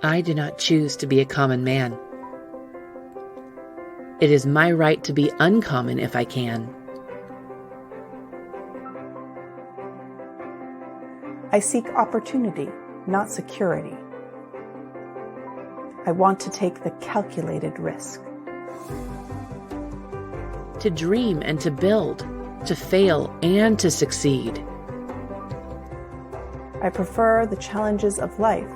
I do not choose to be a common man. It is my right to be uncommon if I can. I seek opportunity, not security. I want to take the calculated risk. To dream and to build, to fail and to succeed. I prefer the challenges of life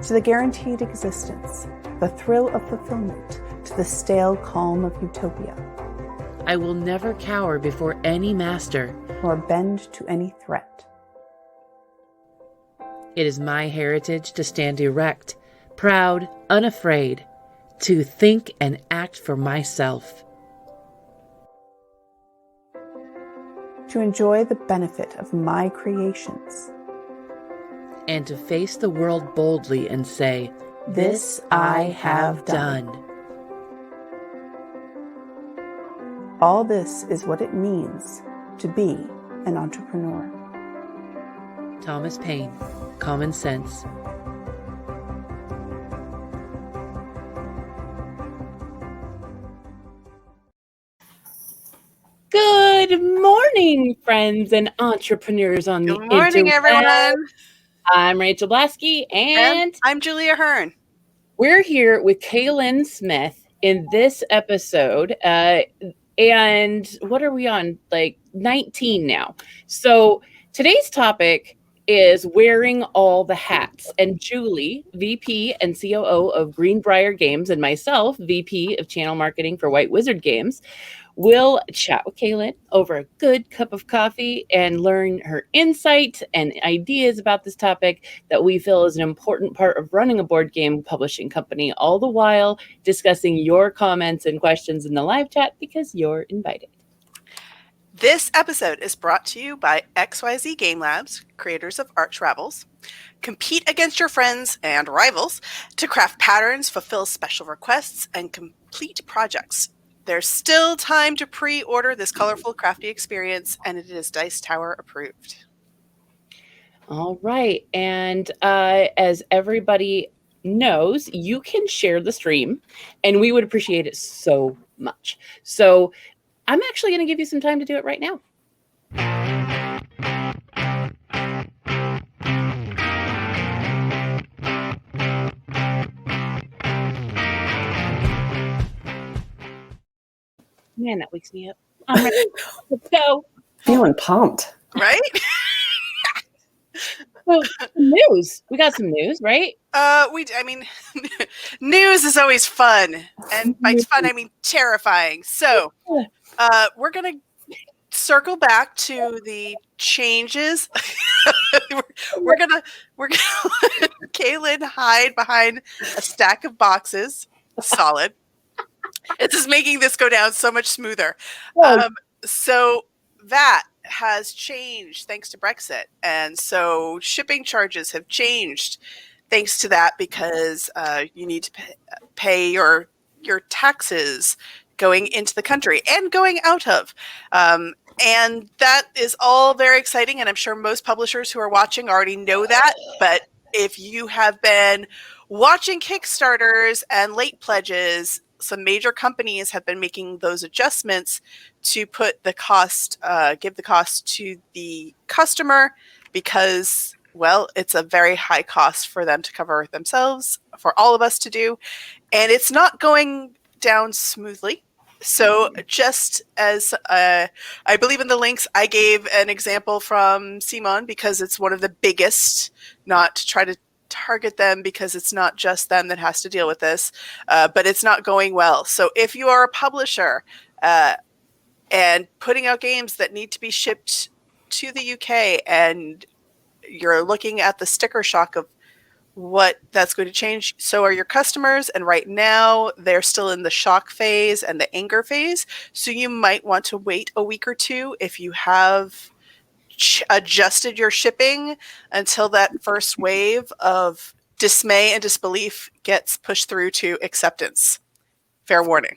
to the guaranteed existence, the thrill of fulfillment to the stale calm of utopia. I will never cower before any master, nor bend to any threat. It is my heritage to stand erect, proud, unafraid, to think and act for myself. To enjoy the benefit of my creations. And to face the world boldly and say, "This I have done." All this is what it means to be an entrepreneur. Thomas Paine, Common Sense. Good morning, friends and entrepreneurs on the interweb. Good morning, everyone. I'm Rachael Blaske, and I'm Julie Ahern. We're here with Lynn Smith in this episode, and what are we on? Like 19 now. So today's topic is wearing all the hats. And Julie, VP and COO of Greenbrier Games, and myself, VP of Channel Marketing for White Wizard Games, we'll chat with Lynn over a good cup of coffee and learn her insight and ideas about this topic that we feel is an important part of running a board game publishing company, all the while discussing your comments and questions in the live chat because you're invited. This episode is brought to you by XYZ Game Labs, creators of Arch Ravels. Compete against your friends and rivals to craft patterns, fulfill special requests, and complete projects. There's still time to pre-order this colorful, crafty experience, and it is Dice Tower approved. All right. And as everybody knows, you can share the stream, and we would appreciate it so much. So I'm actually going to give you some time to do it right now. Man, that wakes me up. I'm ready. Let's go. Feeling pumped. Right? Well, news. We got some news, right? News is always fun. And by fun, I mean terrifying. So we're going to circle back to the changes. we're gonna let Kaylin hide behind a stack of boxes. Solid. It's just making this go down so much smoother. So that has changed thanks to Brexit. And so shipping charges have changed thanks to that because you need to pay your taxes going into the country and going out of. And that is all very exciting. And I'm sure most publishers who are watching already know that. But if you have been watching Kickstarters and late pledges, some major companies have been making those adjustments to put the cost, give the cost to the customer because, well, it's a very high cost for them to cover themselves, for all of us to do. And it's not going down smoothly. So just as I believe in the links, I gave an example from Simon because it's one of the biggest, not to try to target them because it's not just them that has to deal with this, but it's not going well. So if you are a publisher and putting out games that need to be shipped to the UK and you're looking at the sticker shock of what that's going to change, so are your customers, and right now they're still in the shock phase and the anger phase, so you might want to wait a week or two if you have adjusted your shipping until that first wave of dismay and disbelief gets pushed through to acceptance. Fair warning.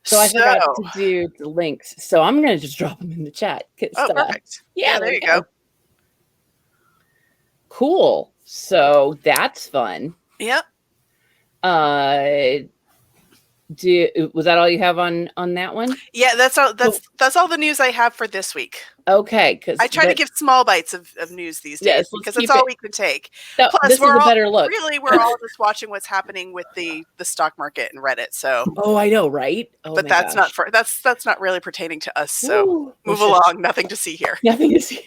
So I forgot to do the links, so I'm going to just drop them in the chat. Perfect. Yeah, there you go. Cool. So that's fun. Yep. Was that all you have on that one? Yeah, that's all the news I have for this week. Okay, because I try to give small bites of news these days, Yes, because that's all we can take. Plus, this is a better look. We're all just watching what's happening with the stock market and Reddit. So, oh, I know, right? Oh, but my that's gosh. that's not really pertaining to us. So Ooh, move along. Nothing to see here. Nothing to see.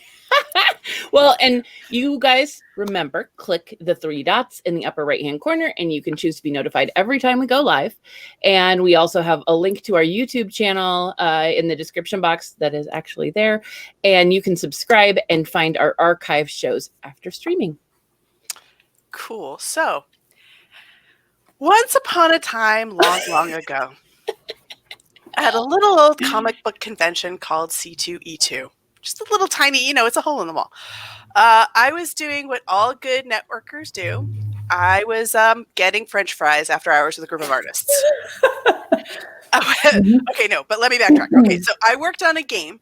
Well, and you guys remember, click the 3 dots in the upper right-hand corner, and you can choose to be notified every time we go live. And we also have a link to our YouTube channel in the description box that is actually there. And you can subscribe and find our archive shows after streaming. Cool. So, once upon a time, long, long ago, at a little old comic book convention called C2E2. Just a little tiny, it's a hole in the wall. I was doing what all good networkers do. I was getting French fries after hours with a group of artists. Okay, no, but let me backtrack. Okay, so I worked on a game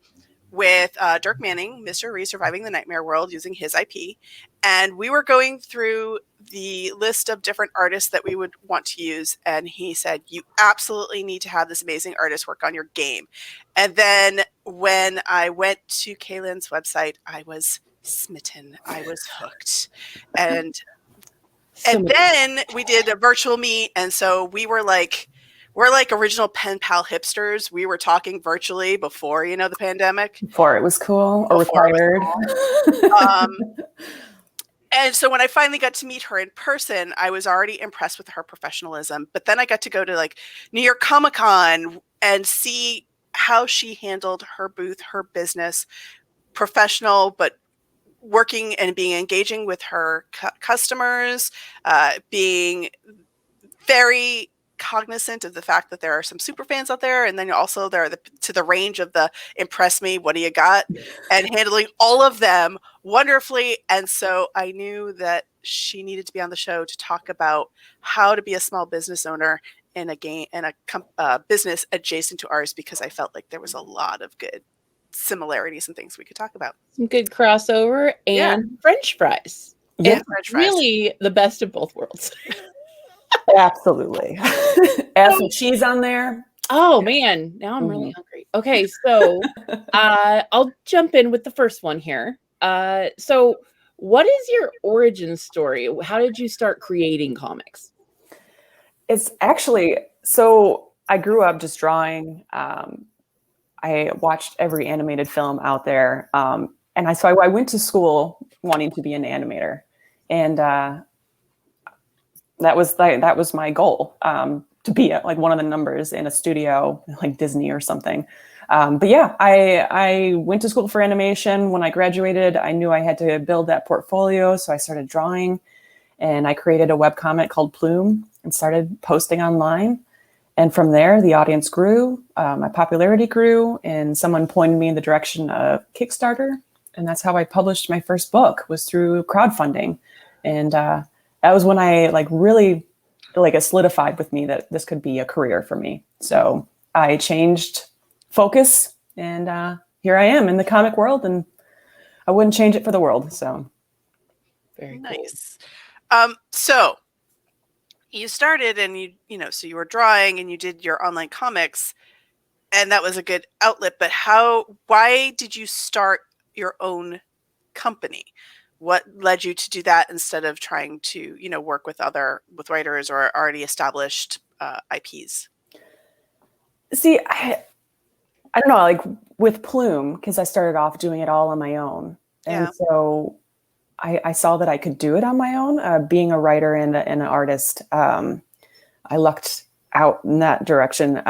with Dirk Manning, Mr. Ree, Surviving the Nightmare World, using his IP. And we were going through the list of different artists that we would want to use. And he said, you absolutely need to have this amazing artist work on your game. And then when I went to Kaylin's website, I was smitten. I was hooked. And then we did a virtual meet. And so we're like original pen pal hipsters. We were talking virtually before, the pandemic. Before it was cool or required. And so when I finally got to meet her in person, I was already impressed with her professionalism. But then I got to go to New York Comic Con and see how she handled her booth, her business, professional, but working and being engaging with her customers, being very cognizant of the fact that there are some super fans out there, and then also there are to the range of the impress me, what do you got, and handling all of them wonderfully. And so I knew that she needed to be on the show to talk about how to be a small business owner in a game and a business adjacent to ours, because I felt like there was a lot of good similarities and things we could talk about. Some good crossover and French fries. Yeah, French fries. Really the best of both worlds. Absolutely. Add some cheese on there. Oh man, now I'm really hungry. Okay, so I'll jump in with the first one here. So what is your origin story? How did you start creating comics? It's actually, so I grew up just drawing. I watched every animated film out there. And I went to school wanting to be an animator. And that was my goal, to be one of the numbers in a studio like Disney or something. But yeah, I went to school for animation. When I graduated, I knew I had to build that portfolio. So I started drawing, and I created a webcomic called Plume and started posting online. And from there, the audience grew, my popularity grew, and someone pointed me in the direction of Kickstarter. And that's how I published my first book, was through crowdfunding. And that was when I really it solidified with me that this could be a career for me. So I changed focus, and here I am in the comic world, and I wouldn't change it for the world. So very nice. So you started, and so you were drawing and you did your online comics, and that was a good outlet. But why did you start your own company? What led you to do that instead of trying to, work with writers or already established IPs? See, I don't know, with Plume, because I started off doing it all on my own. And so I saw that I could do it on my own, being a writer and an artist. I lucked out in that direction.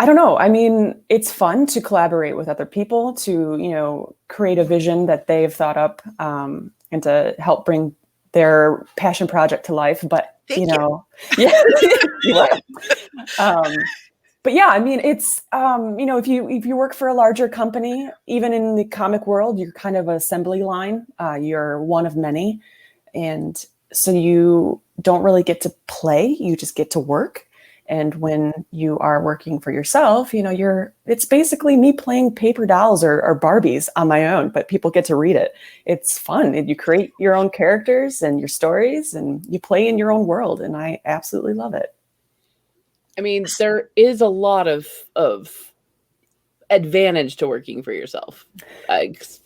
I don't know. I mean, it's fun to collaborate with other people to, create a vision that they've thought up, and to help bring their passion project to life. But, Thank you. But yeah, I mean, it's, if you work for a larger company, even in the comic world, you're kind of an assembly line. You're one of many. And so you don't really get to play. You just get to work. And when you are working for yourself, it's basically me playing paper dolls or Barbies on my own, but people get to read it. It's fun. And you create your own characters and your stories and you play in your own world. And I absolutely love it. I mean, there is a lot of advantage to working for yourself.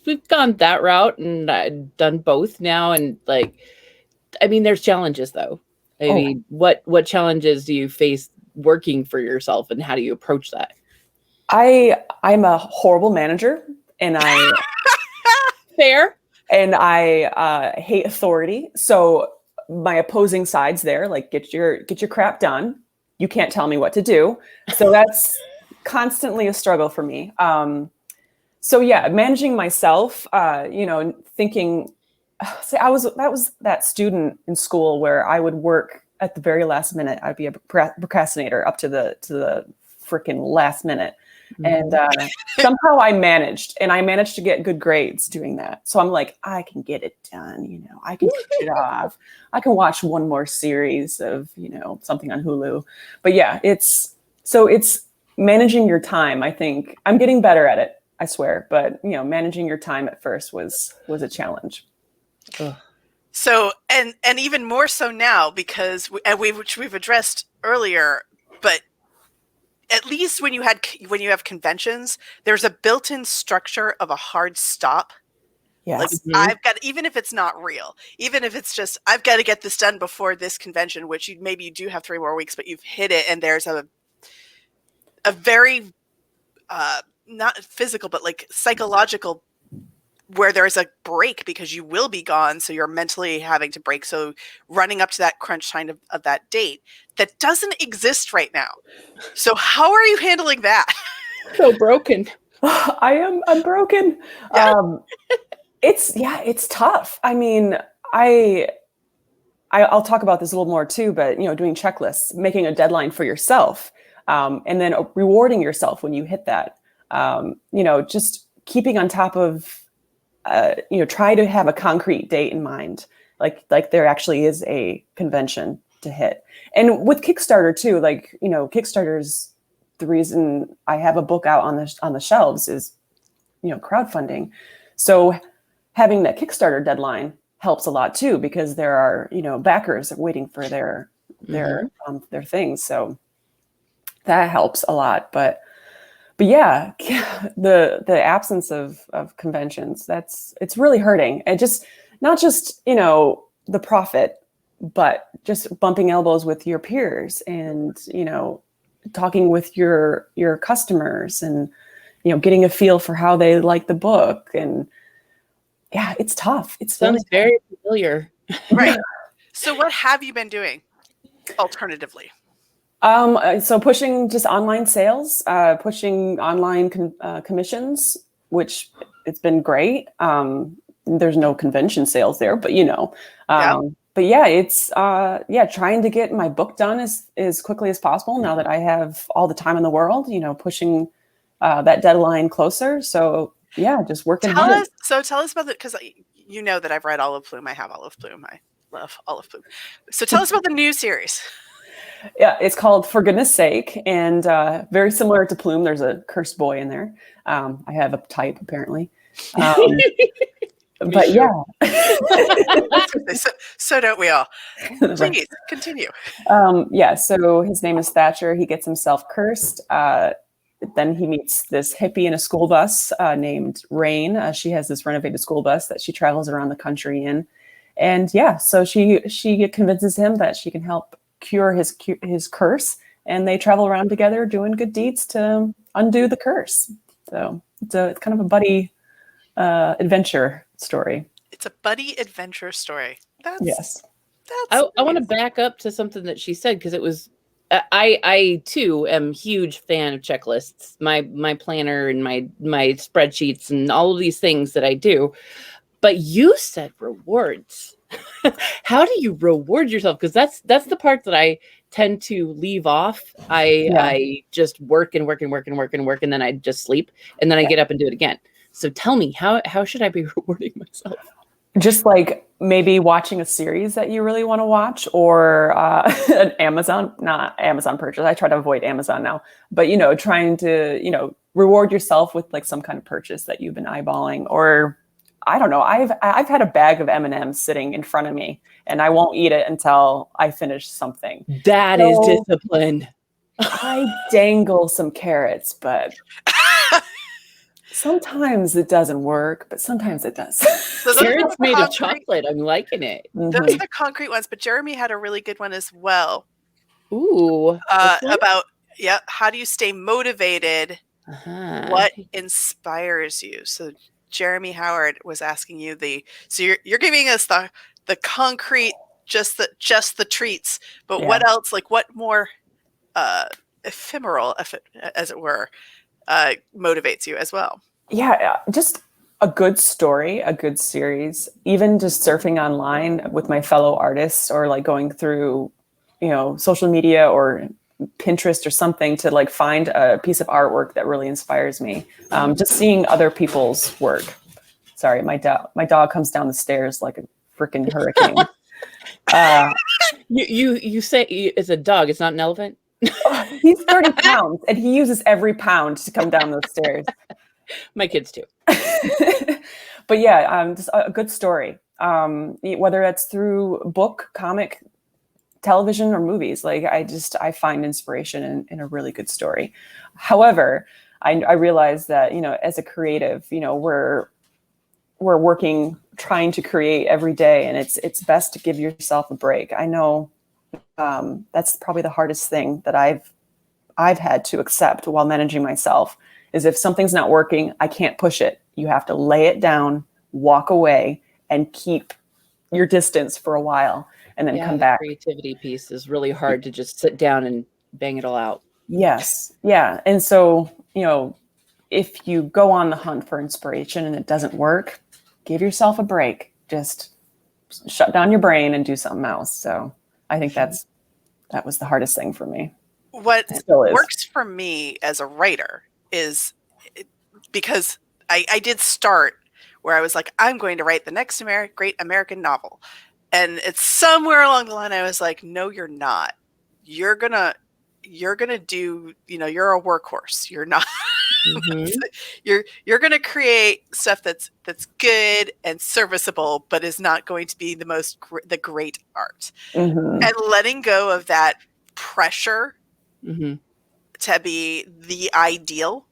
We've gone that route and I've done both now. And there's challenges though. I mean, what challenges do you face working for yourself and how do you approach that? I'm a horrible manager and I fair. And I hate authority. So my opposing side's there, like get your crap done. You can't tell me what to do. So that's constantly a struggle for me. So yeah, managing myself, thinking, I was that student in school where I would work at the very last minute. I'd be a procrastinator up to the freaking last minute. And somehow I managed to get good grades doing that. So I'm like, I can get it done. I can push it off. I can watch one more series of, something on Hulu. But yeah, it's managing your time. I think I'm getting better at it, I swear. But, managing your time at first was a challenge. Ugh. So, and even more so now because which we've addressed earlier, but at least when you have conventions, there's a built-in structure of a hard stop. Yes. I've got, even if it's not real, even if it's just, I've got to get this done before this convention, which maybe you do have 3 more weeks, but you've hit it. And there's a very, not physical, but psychological where there's a break because you will be gone. So you're mentally having to break. So running up to that crunch time of that date that doesn't exist right now. So how are you handling that? So broken. I'm broken. Yeah. It's tough. I mean, I'll talk about this a little more too, but doing checklists, making a deadline for yourself, and then rewarding yourself when you hit that, just keeping on top of, try to have a concrete date in mind, like there actually is a convention to hit. And with Kickstarter too, Kickstarter's the reason I have a book out on the shelves is, crowdfunding. So having that Kickstarter deadline helps a lot too, because there are, backers waiting for their things. So that helps a lot. But yeah, the absence of conventions, it's really hurting. And not just, the profit, but just bumping elbows with your peers and, talking with your customers and, getting a feel for how they like the book. And yeah, it's tough. It sounds very familiar. Right. So what have you been doing alternatively? So pushing just online sales, pushing online commissions, which it's been great. There's no convention sales there, but but yeah, it's trying to get my book done as quickly as possible now that I have all the time in the world, pushing that deadline closer. So yeah, just working hard. Tell us about it, because you know that I've read Olive Plume. I have Olive Plume. I love Olive Plume. So tell us about the new series. Yeah, it's called For Goodness Sake, and very similar to Plume. There's a cursed boy in there. I have a type apparently, but yeah. So don't we all? Please continue. So his name is Thatcher. He gets himself cursed. Then he meets this hippie in a school bus named Rain. She has this renovated school bus that she travels around the country in, and so she convinces him that she can help cure his curse, and they travel around together doing good deeds to undo the curse. So it's kind of a buddy adventure story. It's a buddy adventure story. Yes. I want to back up to something that she said, because it was I too am a huge fan of checklists. My planner and my spreadsheets and all of these things that I do. But you said rewards. How do you reward yourself? Because that's the part that I tend to leave off. I just work and work and work and work and work, and then I just sleep, and then I get up and do it again. So tell me, how should I be rewarding myself? Just like maybe watching a series that you really want to watch, or an not Amazon purchase. I try to avoid Amazon now, but trying to, reward yourself with like some kind of purchase that you've been eyeballing, or I don't know. I've had a bag of M&Ms sitting in front of me, and I won't eat it until I finish something. That is discipline. I dangle some carrots, but sometimes it doesn't work, but sometimes it does. So Carrots made of chocolate. I'm liking it. Those are the concrete ones, but Jeremy had a really good one as well. Ooh. About how do you stay motivated? What inspires you? So Jeremy Howard was asking you so you're giving us the concrete, just the treats, but what else? Like what more ephemeral, as it were, motivates you as well? Yeah, just a good story, a good series, even just surfing online with my fellow artists, or like going through, social media or Pinterest or something to like find a piece of artwork that really inspires me. Just seeing other people's work. Sorry, my dog comes down the stairs like a freaking hurricane. You say it's a dog, it's not an elephant? He's 30 pounds and he uses every pound to come down those stairs. My kids too. But yeah, just a good story. Whether that's through book, comic, television, or movies, like I find inspiration in a really good story. However, I realize that, as a creative, we're working, trying to create every day, and it's best to give yourself a break. I know that's probably the hardest thing that I've had to accept while managing myself, is if something's not working, I can't push it. You have to lay it down, walk away, and keep your distance for a while, and then come back. The creativity piece is really hard to just sit down and bang it all out. Yes. Yeah. And so, if you go on the hunt for inspiration and it doesn't work, give yourself a break. Just shut down your brain and do something else. So I think that was the hardest thing for me. What works for me as a writer is because I did start where I was like, I'm going to write the next great American novel. And it's somewhere along the line, I was like, no, you're not. You're gonna do, you're a workhorse. You're not. Mm-hmm. You're gonna create stuff that's good and serviceable, but is not going to be the great art. Mm-hmm. And letting go of that pressure to be the ideal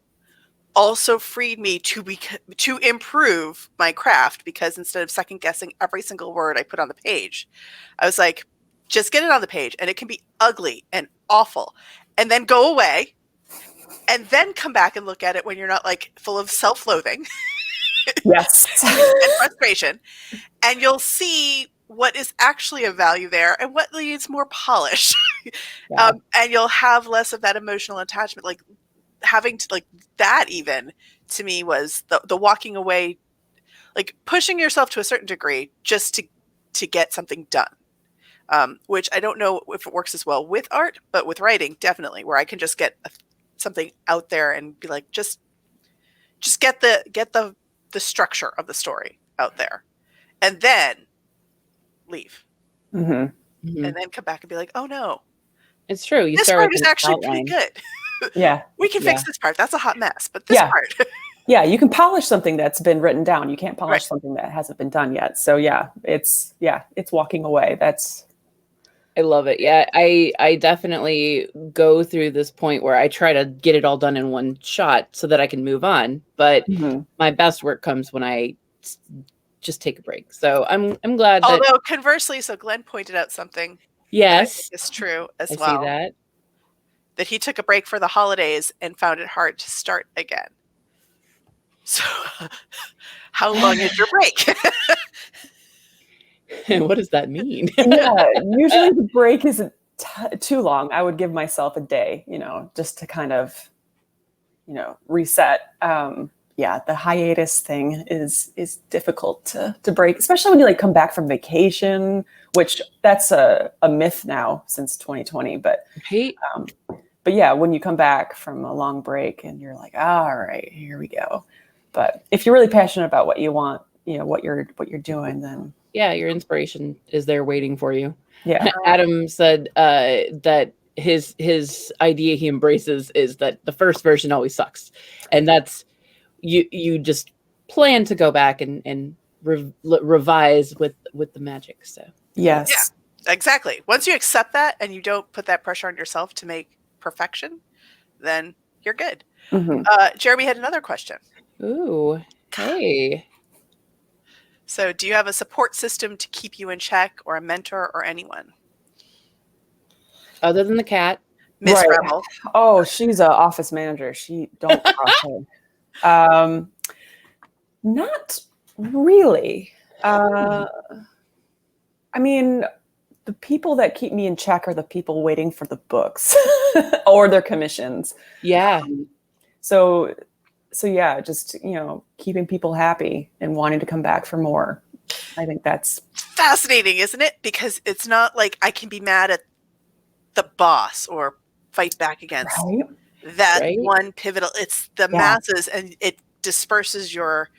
also freed me to improve my craft, because instead of second guessing every single word I put on the page, I was like, just get it on the page, and it can be ugly and awful, and then go away, and then come back and look at it when you're not like full of self-loathing, yes, and frustration, and you'll see what is actually of value there and what needs more polish. Yeah. And you'll have less of that emotional attachment, like having to, like, that even to me was the walking away, like pushing yourself to a certain degree just to get something done, which I don't know if it works as well with art, but with writing, definitely, where I can just get something out there and be like, just get the structure of the story out there, and then leave, and then come back and be like, oh no, it's true. This part is actually pretty good. Yeah, we can fix this part. That's a hot mess, but this part. Yeah, you can polish something that's been written down. You can't polish something that hasn't been done yet. So it's walking away. I love it. Yeah, I definitely go through this point where I try to get it all done in one shot so that I can move on. But my best work comes when I just take a break. So I'm glad. Although conversely, so Glenn pointed out something. Yes, it's true as I well. See that he took a break for the holidays and found it hard to start again. So, how long is your break? What does that mean? Yeah, usually the break isn't too long. I would give myself a day, just to kind of, reset. The hiatus thing is difficult to break, especially when you like come back from vacation, which that's a myth now since 2020. But yeah, when you come back from a long break and you're like, all right, here we go. But if you're really passionate about what you want, what you're doing, then your inspiration is there waiting for you. Yeah. Adam said that his idea he embraces is that the first version always sucks, and that's you just plan to go back and revise with the magic. So Yes. Yeah, exactly. Once you accept that and you don't put that pressure on yourself to make perfection, then you're good. Mhm. Jeremy had another question. ooh, hey. So, do you have a support system to keep you in check, or a mentor, or anyone? Other than the cat. Miss Right. Rebel. Oh, she's an office manager. She don't cross her. Not really. I mean, the people that keep me in check are the people waiting for the books or their commissions. Yeah. So yeah, just, keeping people happy and wanting to come back for more. I think that's Fascinating, isn't it? Because it's not like I can be mad at the boss or fight back against right. that Right. one pivotal. It's the masses, and it disperses your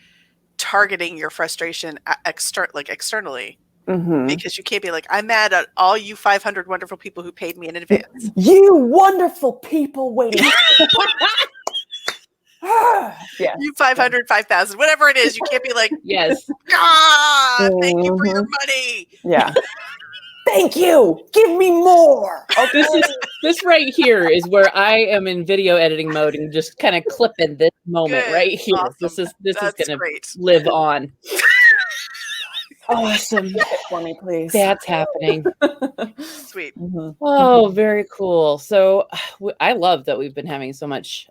targeting your frustration externally. Mhm. Because you can't be like, I'm mad at all you 500 wonderful people who paid me in advance. You wonderful people waiting. Yeah. You 500, 5,000, whatever it is. You can't be like, Yes. thank you for your money. Yeah. Thank you. Give me more. Okay. This right here is where I am in video editing mode and just kind of clipping this moment Good. right here. Awesome. This is That's going to great. live on. Awesome. Flip it for me, please. That's happening. Sweet. Mhm. Oh, very cool. So I love that we've been having so much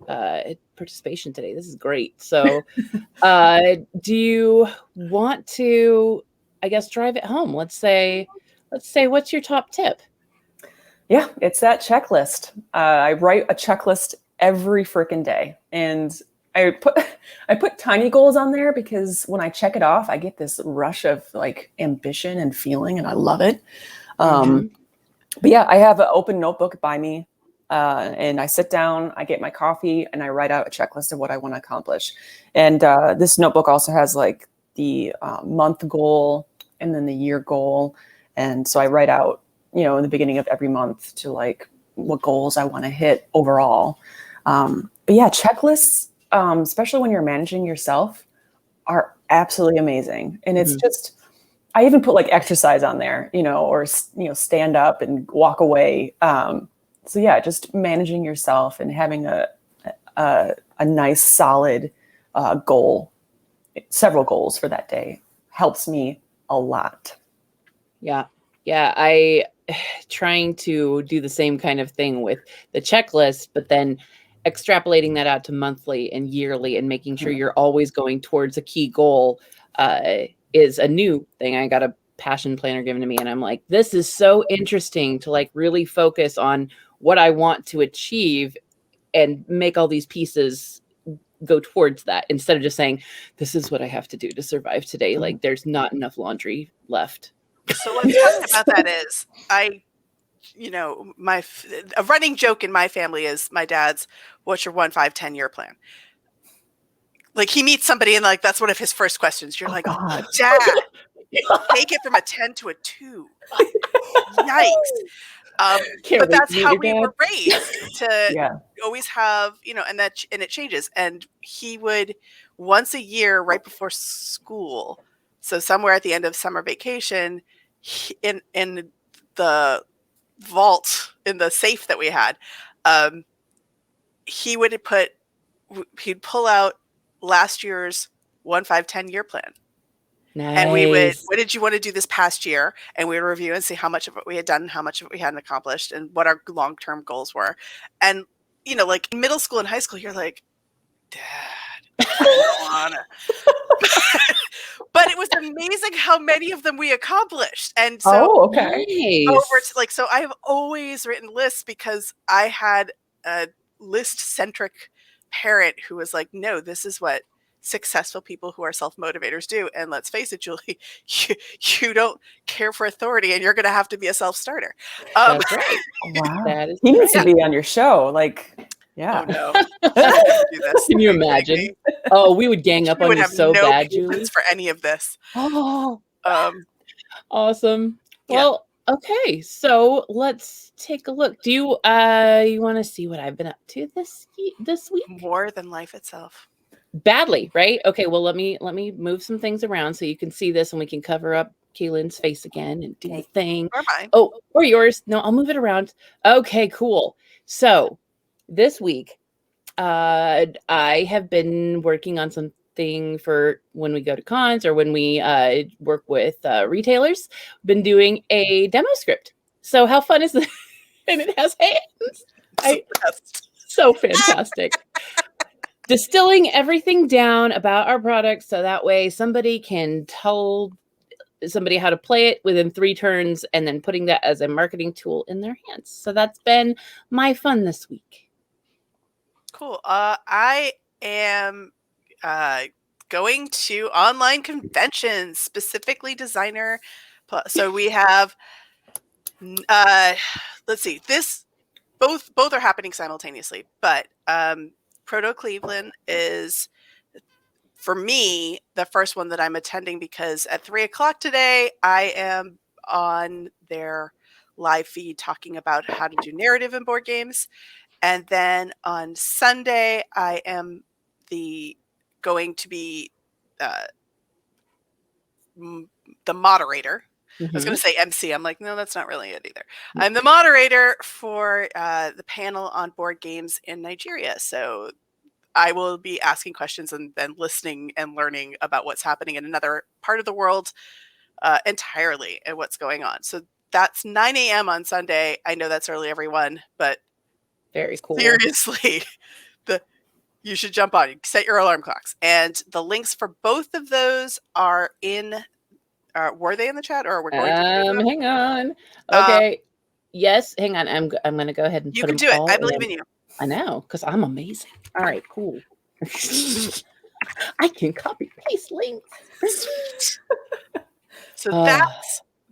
participation today. This is great. So do you want to, I guess, drive it home? Let's say, what's your top tip? Yeah, it's that checklist. I write a checklist every freaking day, and I put tiny goals on there because when I check it off, I get this rush of like ambition and feeling, and I love it. But yeah, I have an open notebook by me, and I sit down, I get my coffee, and I write out a checklist of what I want to accomplish. And this notebook also has like the month goal and then the year goal. And so I write out, in the beginning of every month to like what goals I want to hit overall. But yeah, checklists, especially when you're managing yourself, are absolutely amazing. And it's just, I even put like exercise on there, or, stand up and walk away. So yeah, just managing yourself and having a nice, solid goal, several goals for that day helps me a lot. Yeah. I trying to do the same kind of thing with the checklist, but then extrapolating that out to monthly and yearly and making sure you're always going towards a key goal is a new thing. I got a passion planner given to me, and I'm like, this is so interesting to like really focus on what I want to achieve and make all these pieces go towards that instead of just saying, this is what I have to do to survive today. Like there's not enough laundry left. So what's funny about that is a running joke in my family is my dad's, what's your 1, 5, 10 year plan? Like he meets somebody and like, that's one of his first questions. You're like, oh, Dad, take it from a 10 to a 2. Yikes. But that's how we were raised to always have, and it changes. And he would once a year, right before school, so somewhere at the end of summer vacation, in the vault, in the safe that we had, he'd pull out last year's 1, 5, 10 year plan. Nice. And we would, what did you want to do this past year? And we would review and see how much of it we had done, how much of it we hadn't accomplished, and what our long-term goals were. And, like in middle school and high school, you're like, Dad, I don't wanna. But it was amazing how many of them we accomplished. And so nice. so I have always written lists because I had a list-centric parent who was like, no, this is what successful people who are self-motivators do. And let's face it, Julie, you don't care for authority and you're going to have to be a self-starter. That's right. Wow. That is he needs to be on your show. Like, yeah. Oh, no. Can you imagine? Oh, we would gang up on you so bad, Julie. For any of this. Oh. Awesome. Yeah. Well, okay. So let's take a look. Do you want to see what I've been up to this week? More than life itself. Badly, right? Okay, well let me move some things around so you can see this and we can cover up Kaylin's face again and do the thing. Or mine. Oh, or yours. No, I'll move it around. Okay, cool. So this week, I have been working on something for when we go to cons or when we work with retailers. Been doing a demo script. So how fun is that? And it has hands. So fantastic. Distilling everything down about our product so that way somebody can tell somebody how to play it within 3 turns and then putting that as a marketing tool in their hands. So that's been my fun this week. Cool. I am going to online conventions, specifically designer. So we have, let's see, both are happening simultaneously, but Proto Cleveland is, for me, the first one that I'm attending because at 3:00 today, I am on their live feed talking about how to do narrative in board games. And then on Sunday, I am going to be the moderator. I was going to say MC. I'm like, no, that's not really it either. I'm the moderator for the panel on board games in Nigeria. So I will be asking questions and then listening and learning about what's happening in another part of the world entirely and what's going on. So that's 9 a.m. on Sunday. I know that's early, everyone, but very cool. Seriously, you should jump on. Set your alarm clocks. And the links for both of those are in. Were they in the chat, or we're going to? Hang on. Okay. Yes. Hang on. I'm going to go ahead and you put can them do it. all I believe in. in you. I know, because I'm amazing. All right. Cool. I can copy paste links. So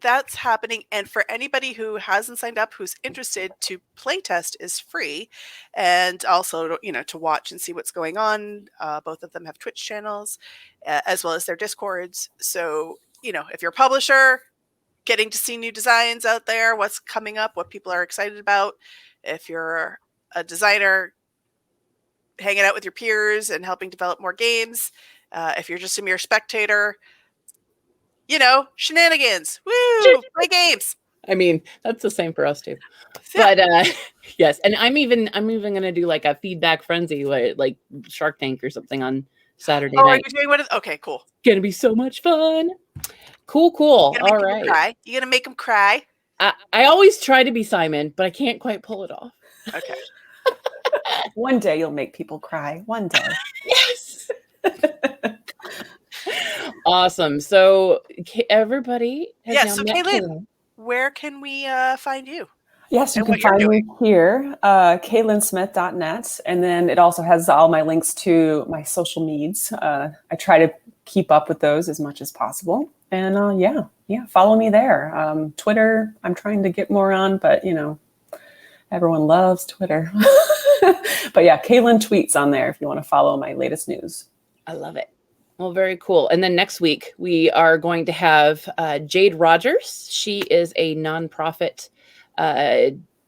that's happening, and for anybody who hasn't signed up, who's interested, to playtest is free, and also to watch and see what's going on. Both of them have Twitch channels, as well as their Discords. So if you're a publisher, getting to see new designs out there, what's coming up, what people are excited about. If you're a designer, hanging out with your peers and helping develop more games. If you're just a mere spectator. Shenanigans. Woo! Play games. I mean, that's the same for us too. Yeah. But yes, and I'm even gonna do like a feedback frenzy, like Shark Tank or something on Saturday night. Are you doing what? Okay, cool. Gonna be so much fun. Cool. All right. Cry? You gonna make them cry? I always try to be Simon, but I can't quite pull it off. Okay. One day you'll make people cry. One day. Yes. Awesome. So everybody has so Kaylin, where can we find you? Yes, you can find me here, kaylinsmith.net. And then it also has all my links to my social medias. I try to keep up with those as much as possible. And follow me there. Twitter, I'm trying to get more on, but everyone loves Twitter. But yeah, Kaylin tweets on there if you want to follow my latest news. I love it. Well, very cool. And then next week, we are going to have Jade Rogers. She is a nonprofit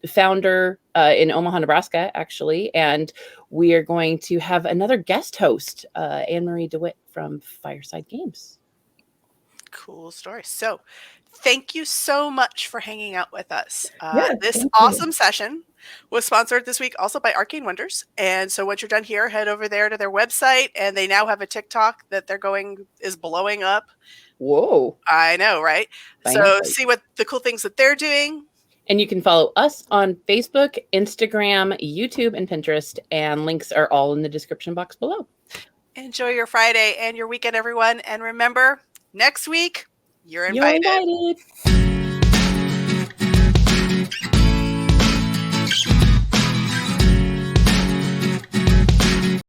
founder in Omaha, Nebraska, actually. And we are going to have another guest host, Anne-Marie DeWitt from Fireside Games. Cool story. So thank you so much for hanging out with us. This awesome session was sponsored this week also by Arcane Wonders. And so once you're done here, head over there to their website, and they now have a TikTok that is blowing up. Whoa. I know, right? So see what the cool things that they're doing. And you can follow us on Facebook, Instagram, YouTube, and Pinterest. And links are all in the description box below. Enjoy your Friday and your weekend, everyone. And remember, next week, you're invited. You're invited.